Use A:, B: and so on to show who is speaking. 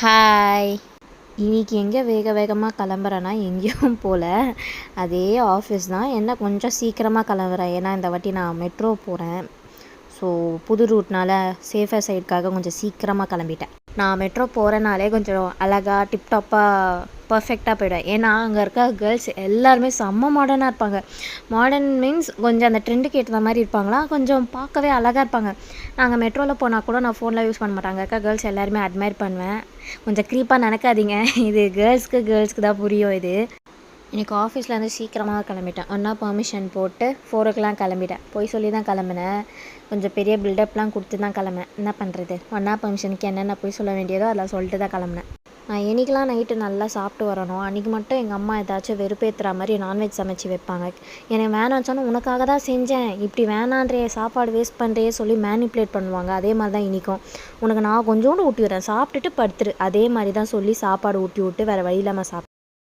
A: Hi. இன்னைக்கு எங்கே வேக வேகமாக கிளம்புறேன்னா எங்கேயும் போகல. அதே ஆஃபீஸ் தான். என்ன கொஞ்சம் சீக்கிரமாக கிளம்புறேன். ஏன்னா இந்த வாட்டி நான் மெட்ரோ போகிறேன். ஸோ புது ரூட்னால சேஃபர் சைடுக்காக கொஞ்சம் சீக்கிரமாக கிளம்பிட்டேன். நான் மெட்ரோ போகிறனாலே கொஞ்சம் அழகாக டிப்டாப்பாக பர்ஃபெக்டாக போயிடுவேன். ஏன்னா அங்கே இருக்க கேர்ள்ஸ் எல்லாருமே செம்ம மாடர்னாக இருப்பாங்க. மாடர்ன் மீன்ஸ் கொஞ்சம் அந்த ட்ரெண்டுக்கு ஏற்ற மாதிரி இருப்பாங்களா, கொஞ்சம் பார்க்கவே அழகாக இருப்பாங்க. நாங்கள் மெட்ரோவில் போனால் கூட நான் ஃபோனில் யூஸ் பண்ண மாட்டாங்க. இருக்க கேர்ள்ஸ் எல்லாருமே அட்மையர் பண்ணுவேன். கொஞ்சம் க்ரீப்பாக நினைக்காதீங்க, இது கேர்ள்ஸ்க்கு தான் புரியும் இது. இன்றைக்கி ஆஃபீஸ்லேருந்து சீக்கிரமாக கிளம்பிட்டேன். ஒன்றா பெர்மிஷன் போட்டு 4 கிளம்பிட்டேன். போய் சொல்லி தான் கிளம்புனேன். கொஞ்சம் பெரிய பில்டப்லாம் கொடுத்து தான் கிளம்புனேன். என்ன பண்ணுறது, ஒன்றா பெர்மிஷனுக்கு என்னென்ன போய் சொல்ல வேண்டியதோ அதெல்லாம் சொல்லிட்டு தான் கிளம்புனேன். நான் என்றைக்கெலாம் நைட்டு நல்லா சாப்பிட்டு வரணும், அன்றைக்கி மட்டும் எங்கள் அம்மா ஏதாச்சும் வெறுப்பேற்றுற மாதிரி நான்வெஜ் சமைச்சு வைப்பாங்க. எனக்கு வேணான்னு சொன்னால் உனக்காக தான் செஞ்சேன், இப்படி வேணான்றே, சாப்பாடு வேஸ்ட் பண்ணுறே சொல்லி மேனிப்புலேட் பண்ணுவாங்க. அதே மாதிரி தான் இன்றைக்கும் உனக்கு நான் கொஞ்சோண்டு ஊட்டி விடுறேன், சாப்பிட்டுட்டு படுத்துரு, அதே மாதிரி தான் சொல்லி சாப்பாடு ஊட்டி விட்டு வேறு வழி இல்லாமல் சாப்பிட்டேன்.